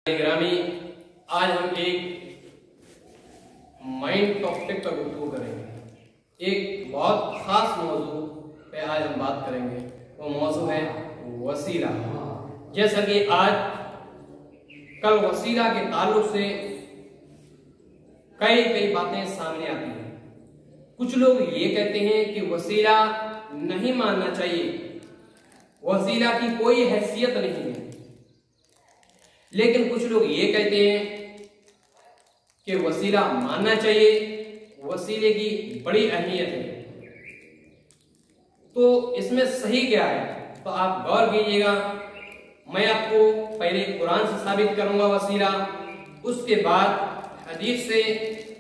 ग्रामी, आज हम एक माइंड टॉपिक पर गुफ्तगू करेंगे। एक बहुत खास मौजू पे आज हम बात करेंगे। वो मौजू है वसीला। जैसा कि आज कल वसीला के ताल्लुक से कई बातें सामने आती हैं। कुछ लोग ये कहते हैं कि वसीला नहीं मानना चाहिए, वसीला की कोई हैसियत नहीं है। लेकिन कुछ लोग ये कहते हैं कि वसीला मानना चाहिए, वसीले की बड़ी अहमियत है। तो इसमें सही क्या है, तो आप गौर कीजिएगा। मैं आपको पहले कुरान से साबित करूंगा वसीला, उसके बाद हदीस से,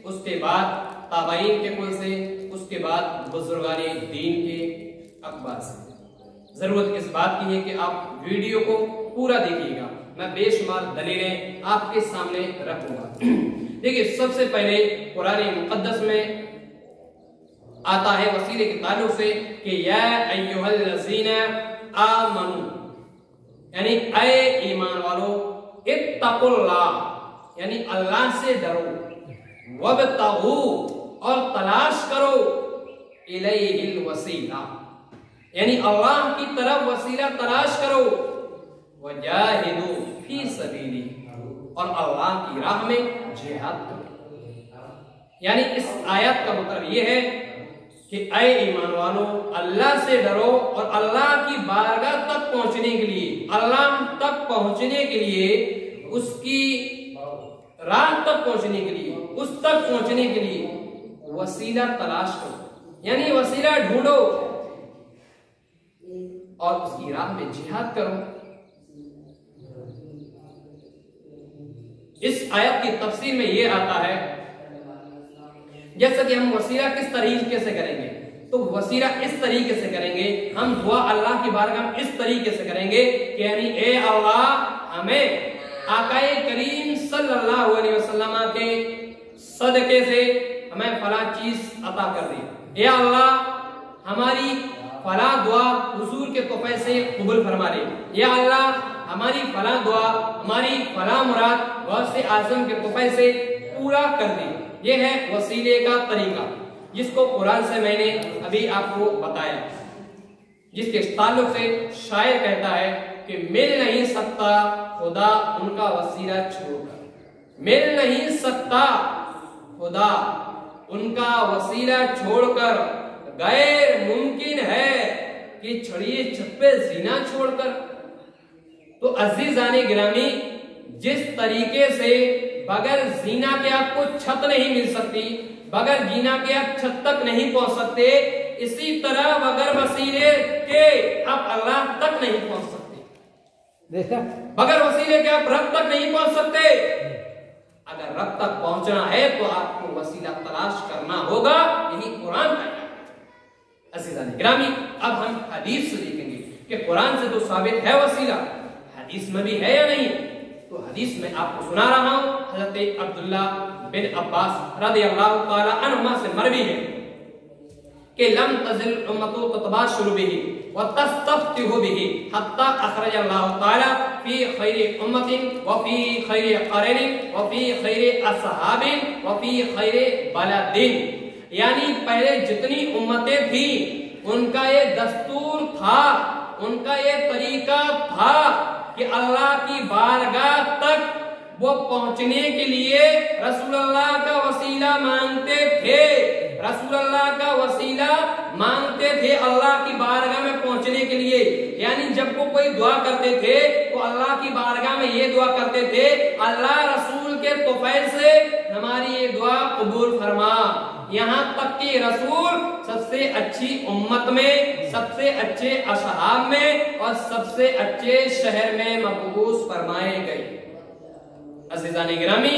उसके बाद ताबाइन के कुल से, उसके बाद बुजुर्गाने दीन के अखबार से। जरूरत इस बात की है कि आप वीडियो को पूरा देखिएगा। मैं बेशुमार दलीलें आपके सामने रखूंगा। देखिए, सबसे पहले कुरान मुकद्दस में आता है वसीले के ताल्लुक से कि या अय्युहल्लज़ीना आमनू, यानी ऐ ईमान वालो, इत्तकुल्लाह, यानी अल्लाह से डरो, वब्तगू, और तलाश करो, इलैहिल वसीला, यानी अल्लाह की तरफ वसीला तलाश करो, वजाहिदू फी सबीली, और अल्लाह की राह में जिहाद करो। यानी इस आयत का मतलब यह है कि ऐ ईमान वालों, अल्लाह से डरो और अल्लाह की बारगाह तक पहुंचने के लिए, अल्लाह तक पहुंचने के लिए, उसकी राह तक पहुंचने के लिए, उस तक पहुंचने के लिए वसीला तलाश करो, यानी वसीला ढूंढो और उसकी राह में जिहाद करो। इस आयत की तफसीर में यह आता है, जैसा कि हम वसीला किस तरीके से करेंगे, तो वसीला इस तरीके से करेंगे, हम दुआ अल्लाह की बारगाह में इस तरीके से करेंगे कि यानी ए अल्लाह, हमें आकाए करीम सल्लल्लाहु अलैहि वसल्लम के सदके से हमें फला चीज अता कर दे। या अल्लाह, हमारी फला दुआ हुजूर के तोहफे से कबूल फरमा ले। या अल्लाह, हमारी फला दुआ, हमारी फला मुराद गौसे आजम के तोहफे से पूरा कर दे। ये है वसीले का तरीका, जिसको कुरान से मैंने अभी आपको बताया, जिसके ताल्लुक से शायर कहता है कि मिल नहीं सकता खुदा उनका वसीला छोड़कर, मिल नहीं सकता खुदा उनका वसीला छोड़कर, गैर मुमकिन है कि छड़िए छप्पे जीना छोड़कर। तो अजीजाने गिरामी, जिस तरीके से बगैर जीना के आपको छत नहीं मिल सकती, बगैर जीना के आप छत तक नहीं पहुंच सकते, इसी तरह बगैर वसीले के आप अल्लाह तक नहीं पहुंच सकते। बगैर वसीले के आप रब तक नहीं पहुंच सकते। अगर रब तक पहुंचना है तो आपको वसीला तलाश करना होगा। यही कुरान का है। अजीजाने गिरामी, अब हम हदीस से देखेंगे कि कुरान से तो साबित है वसीला, हदीस में भी है या नहीं। तो हदीस में आपको सुना रहा हूं, हजरत अब्दुल्ला बिन अब्बास रदियल्लाहु ताला अन्हुमा से मरवी है कि लम तज़िल उम्मतु ततबाशरु बिही व तस्तफ्तिहु बिही हत्ता अखरजल्लाहु ताला फी खैरि उम्मतिन व फी खैरि क़रनिन व फी खैरि असहाबिन व फी खैरि बलदिन। यानी पहले जितनी उम्मतें थी, उनका ये दस्तूर था, उनका ये तरीका था कि अल्लाह की बारगाह तक वो पहुंचने के लिए रसूलुल्लाह का वसीला मांगते थे, रसूलुल्लाह का वसीला मांगते थे अल्लाह की बारगाह में पहुंचने के लिए। यानी जब वो कोई दुआ करते थे तो अल्लाह की बारगाह में ये दुआ करते थे, अल्लाह रसूल के तोहफे से हमारी ये दुआ कबूल फरमा। यहाँ तक कि रसूल सबसे अच्छी उम्मत में, सबसे अच्छे असहाब में और सबसे अच्छे शहर में मबूस फरमाए गए। अज़ीज़ाने गिरामी,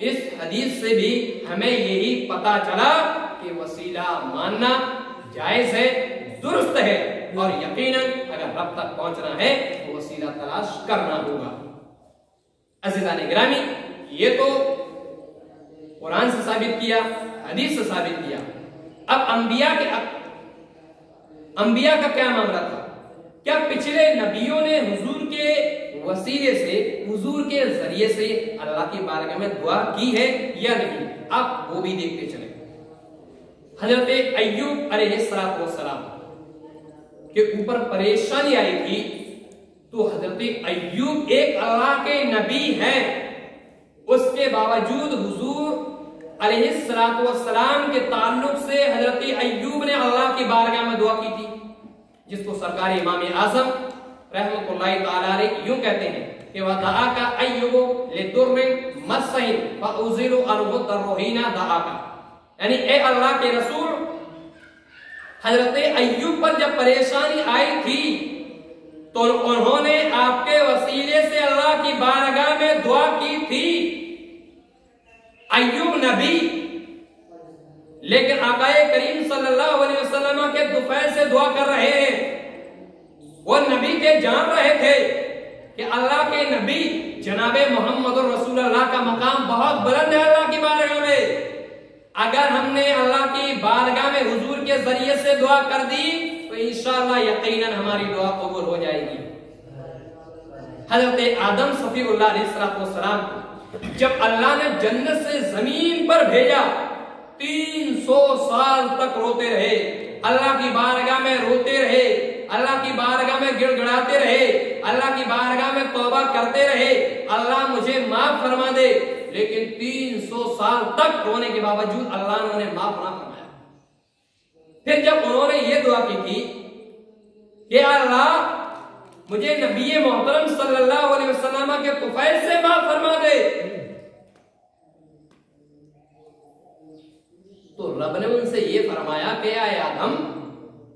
इस हदीस से भी हमें यही पता चला कि वसीला मानना जायज है, दुरुस्त है, और यकीनन अगर रब तक पहुंचना है तो वसीला तलाश करना होगा। अज़ीज़ाने गिरामी, ये तो कुरान से साबित किया, हदीस से साबित किया। अब अंबिया का क्या मामला था? क्या पिछले नबियों ने हुजूर के वसीले से, हुजूर के जरिए से अल्लाह की बारगाह में दुआ की है या नहीं, आप वो भी देखते चले। हजरत अय्यूब अलैहिस्सलाम के ऊपर परेशानी आई थी, तो हजरत अय्यूब एक अल्लाह के नबी हैं, उसके बावजूद हुजूर अलैहिस्सलाम के ताल्लुक से हजरत अय्यूब ने अल्लाह की बारगाह में दुआ की थी, जिसको सरकार इमाम आजम रहमतुल्लाहि तआला अलैह यूं कहते हैं कि वदआ का अय्यूब लिदुर्रिन मसहिन फउजिलु अरहु दरहीना दआ का, यानी ए अल्लाह के रसूल, हजरत अय्यूब पर जब परेशानी आई थी तो उन्होंने आपके वसीले से अल्लाह की बारगाह में दुआ की थी। अय्यूब नबी, लेकिन आकाए करीम सल्लल्लाहु अलैहि वसल्लम के दुफैल से दुआ कर रहे हैं। वो नबी के जान रहे थे कि अल्लाह के नबी जनाबे मोहम्मद रसूलुल्लाह का मकाम बहुत बुलंद है अल्लाह की बारगाह में। अगर हमने अल्लाह की बारगाह में हुजूर के जरिए से दुआ कर दी तो इंशाअल्लाह यकीनन हमारी दुआ कबूल हो जाएगी। हजरत आदम सफीउल्लाह अलैहिस्सलाम जब अल्लाह ने जन्नत से जमीन पर भेजा, 300 साल तक रोते रहे, अल्लाह की बारगाह में रोते रहे, अल्लाह की बारगाह में गिड़गिड़ाते रहे, अल्लाह की बारगाह में तौबा करते रहे, अल्लाह मुझे माफ फरमा दे। लेकिन 300 साल तक रोने के बावजूद अल्लाह ने उन्हें माफ ना फरमाया। फिर जब उन्होंने ये दुआ की थी कि अल्लाह मुझे नबी मोहतरम सल्लल्लाहु अलैहि वसल्लम के तुफैल से माफ फरमा दे, तो रब ने उनसे ये फरमाया कि आए आदम,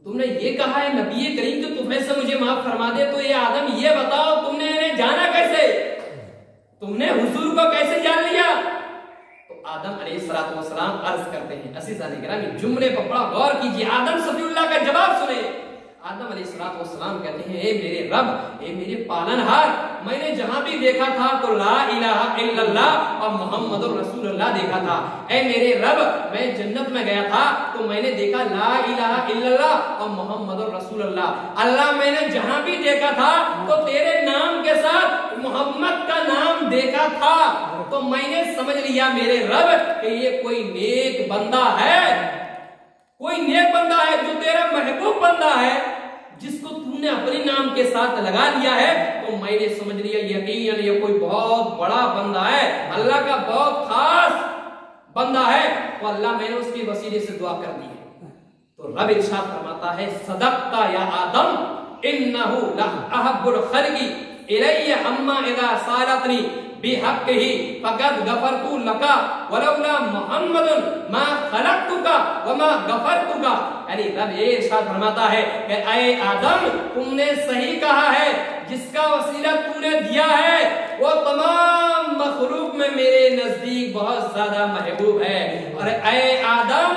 तुमने ये कहा है नबी करीम के तुफैल से मुझे माफ फरमा दे, तो ये आदम ये बताओ तुमने इन्हें जाना कैसे, तुमने हुजूर को कैसे जान लिया? तो आदम अलैहिस्सलाम अर्ज करते हैं, अज़ीज़ान गिरामी जुमले पर बड़ा गौर कीजिए, आदम सफीउल्लाह का जवाब सुने। आदम अलैहिस्सलाम कहते हैं, ए मेरे रब, ए मेरे पालनहार, मैंने जहां भी देखा था तो ला इलाहा इल्लल्लाह और मोहम्मदुर रसूलुल्लाह देखा था। ए मेरे रब, मैं जन्नत में गया था तो मैंने देखा ला इलाहा इल्लल्लाह और मोहम्मदुर रसूलुल्लाह। अल्लाह, मैंने जहां भी देखा था तो तेरे नाम के साथ मोहम्मद का नाम देखा था, तो मैंने समझ लिया मेरे रब कि ये कोई नेक बंदा है, कोई नेक बंदा है जो तेरा महबूब बंदा है, जिसको तूने अपने नाम के साथ लगा लिया है, तो मैंने समझ लिया यकीनन ये कोई बहुत बड़ा बंदा है, अल्लाह का बहुत खास बंदा है। तो अल्लाह, मैंने उसके वसीले से दुआ कर दी है। तो रब इरशाद फरमाता है, सदक्ता या आदम, इन्नहु लअहब्बुल खल्क़ि इलैया अम्मा इज़ा सालतनी बिहक़्क़िही फ़क़द गफ़रतु लका वलौला मुहम्मदुन मा खलक़तुका व मा गफ़रतुका। यानी रब ये इरशाद फरमाता है कि ऐ आदम, तुमने सही कहा है, जिसका वसीला तूने दिया है वो तमाम मखलूक में मेरे नजदीक बहुत ज्यादा महबूब है। और ऐ आदम,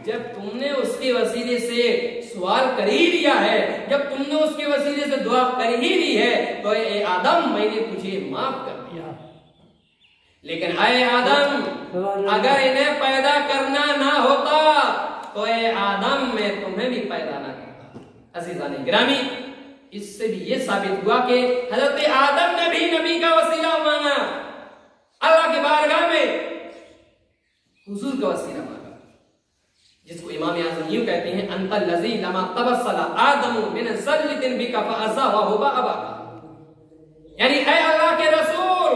जब तुमने उसके वसीले से सवाल कर ही लिया है, जब तुमने उसके वसीले से दुआ कर ही ली है, तो ए आदम, मैंने तुझे माफ कर दिया। लेकिन ए आदम, अगर इन्हें पैदा करना ना होता तो ए आदम, मैं तुम्हें भी पैदा ना करता। अज़ीज़ान गिरामी, इससे भी ये साबित हुआ कि हजरत आदम ने भी नबी का वसीला मांगा, अल्लाह की बारगाह में हुजूर का वसीला मांगा, जिसको इमाम आज़म यूं कहते हैं, अंतल लज़ी लमा तबस्सला आदमु मिन सल्लितिन बिका फअज़ाहु बअबाका। यानी ऐ अल्लाह के रसूल,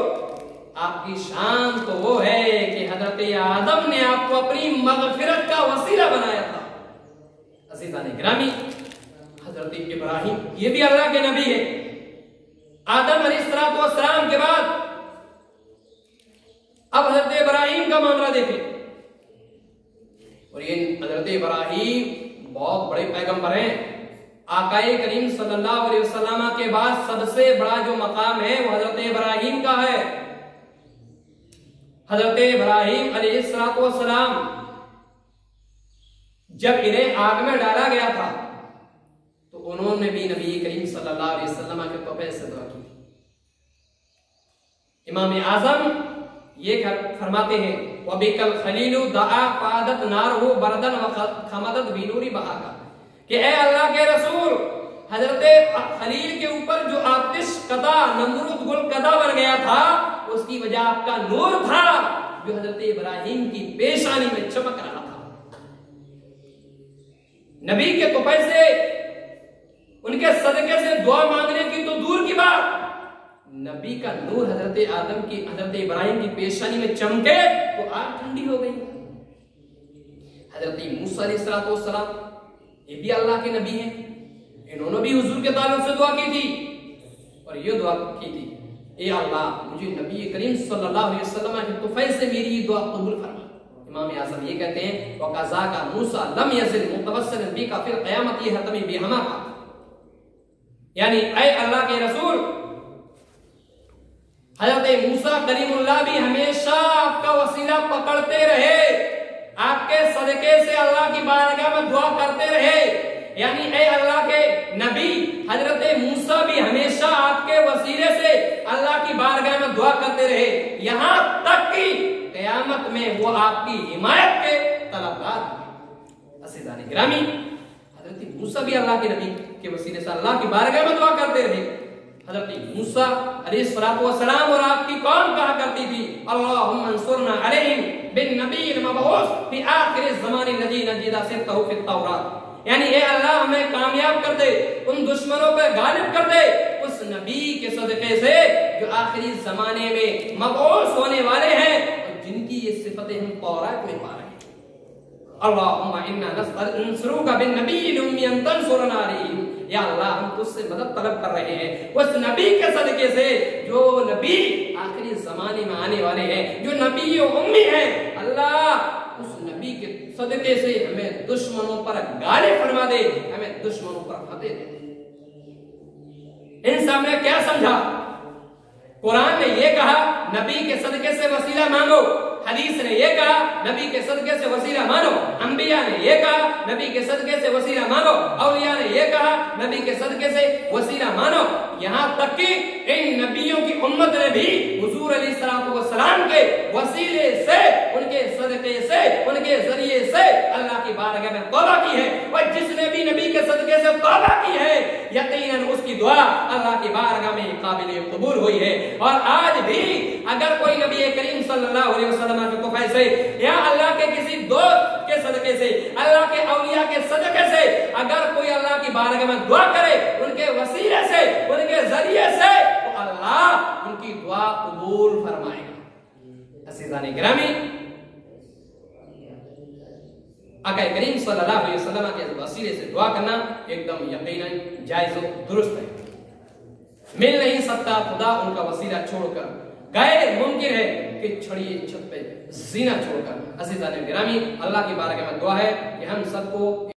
आपकी शान तो वो है कि हजरत आदम ने आपको अपनी मग़फ़िरत का वसीला बनाया था। अज़ीज़ान गिरामी, हजरत इब्राहिम, ये भी अल्लाह के नबी है। आदम अलैहिस्सलाम के बाद अब हजरत इब्राहिम का मामला देखें। और ये हजरत इब्राहिम बहुत बड़े पैगंबर हैं। आकाए करीम सल्लल्लाहु अलैहि वसल्लम के बाद सबसे बड़ा जो मकाम है वो हजरत इब्राहिम का है। हजरत इब्राहिम अलैहिस्सलाम जब इन्हें आग में डाला गया था तो उन्होंने भी नबी करीम सल्लल्लाहु अलैहि वसल्लम के तौफे से दुआ की। इमाम आजम ये फरमाते हैं, वबिकल खलीलु दआ फादत नारहु बरदन व खमदत बिनूरी बहाका, कि ए अल्लाह के रसूल, हजरत खलील के ऊपर जो आतिश कदा नमरूद गुल कदा बन गया था, उसकी वजह आपका नूर था जो हजरत इब्राहिम की पेशानी में चमक रहा था। नबी के तुफैल से, उनके सदके से दुआ मांगने की तो दूर की बात, नबी का नूर हजरत इब्राहिम की पेशानी में चमके तो आग ठंडी हो गई। हजरत मूसा अलैहिस्सलाम ये भी अल्लाह के नबी हैं, इन्होंने भी हुजूर के ताल्लुक से दुआ की थी और ये दुआ की थी, ए अल्लाह मुझे नबी करीम सल्लल्लाहु अलैहि वसल्लम के तुफैल से मेरी ये दुआ कबूल फरमा। इमाम आज़म ये कहते हैं वक़ज़ा का मूसा लम यज़िल मुतवस्सिलन बिका फिल क़यामत यहतमी बिहमा का, यानी ऐ अल्लाह के रसूल, हजरत मूसा करीमुल्लाह भी हमेशा आपका वसीला पकड़ते रहे, आपके सदके से अल्लाह की बारगाह में दुआ करते रहे। यानी ऐ अल्लाह के नबी हजरत मूसा भी हमेशा आपके वसीले से अल्लाह की बारगाह में दुआ करते रहे, यहां तक कि क़यामत में वो आपकी हिमायत के तलबगार। अज़ीज़ान गिरामी, हजरत मूसा भी अल्लाह के नबी के वसीले से अल्लाह की बारगाह में दुआ करते रहे। हजरत मूसा अलैहिस्सलातु वस्सलाम और आपकी कौम कहा करती थी अल्लाहुम्मा अंसुरना अलैहिम बिन नबील मबऊस फी आखिर ज़मानी लजी नजीदा सिरतहु फित तौरात, यानी ए अल्लाह हमें कामयाब कर दे, उन दुश्मनों पर गालिब कर दे उस नबी के सदके से जो आखिरी जमाने में मबऊस होने वाले हैं और जिनकी ये सिफतें हम तौरात में पा रहे हैं। अल्लाहुम्मा इन्ना नस्अलुका बिन नबील उम्मी अन तंसुरना अलैहिम, या अल्लाह हम तुझसे मदद तलब कर रहे हैं उस नबी के सदके से जो नबी आखिरी जमाने में आने वाले हैं, जो नबी उम्मी है। अल्लाह उस नबी के सदके से हमें दुश्मनों पर गालिब फरमा दे, हमें दुश्मनों पर फतेह दे। इन सामने क्या समझा? कुरान ने यह कहा नबी के सदके से वसीला मांगो, हदीस ने यह कहा नबी के सदके से वसीला मांगो, अंबिया ने यह कहा नबी के सदके से वसीला मांगो, औलिया ने यह कहा नबी के सदके से वसीला मानो। यहां तक कि इन नबियों की उम्मत ने भी हुजूर अलैहिस्सलातु वस्सलाम के वसीले से, उनके सदके से, उनके जरिए से अल्लाह की बारगाह में तौबा की है, और जिसने भी नबी के सदके से तौबा की है यकीनन उसकी दुआ अल्लाह की बारगाह में काबिल कबूल हुई है। और आज भी अगर कोई नबी करीम सल्लल्लाहु अलैहि वसल्लम के तोहफे से या अल्लाह के किसी दोस्त के सदके से, अल्लाह के औलिया के सदके से अगर कोई अल्लाह की बारगाह में दुआ करे उनके वसीले से, उनके जरिए से, तो अल्लाह उनकी दुआ कबूल फरमाएगा। अज़ीज़ान गिरामी, आका करीम सल्लल्लाहु अलैहि वसल्लम के वसीले से दुआ करना एकदम यकीनन जायज़ और दुरुस्त है। मिल नहीं सकता खुदा उनका वसीला छोड़कर, गैर मुमकिन है कि छड़िए छत पे जीना छोड़कर। अज़ीज़ान गिरामी, अल्लाह की बारगाह में दुआ है कि हम सबको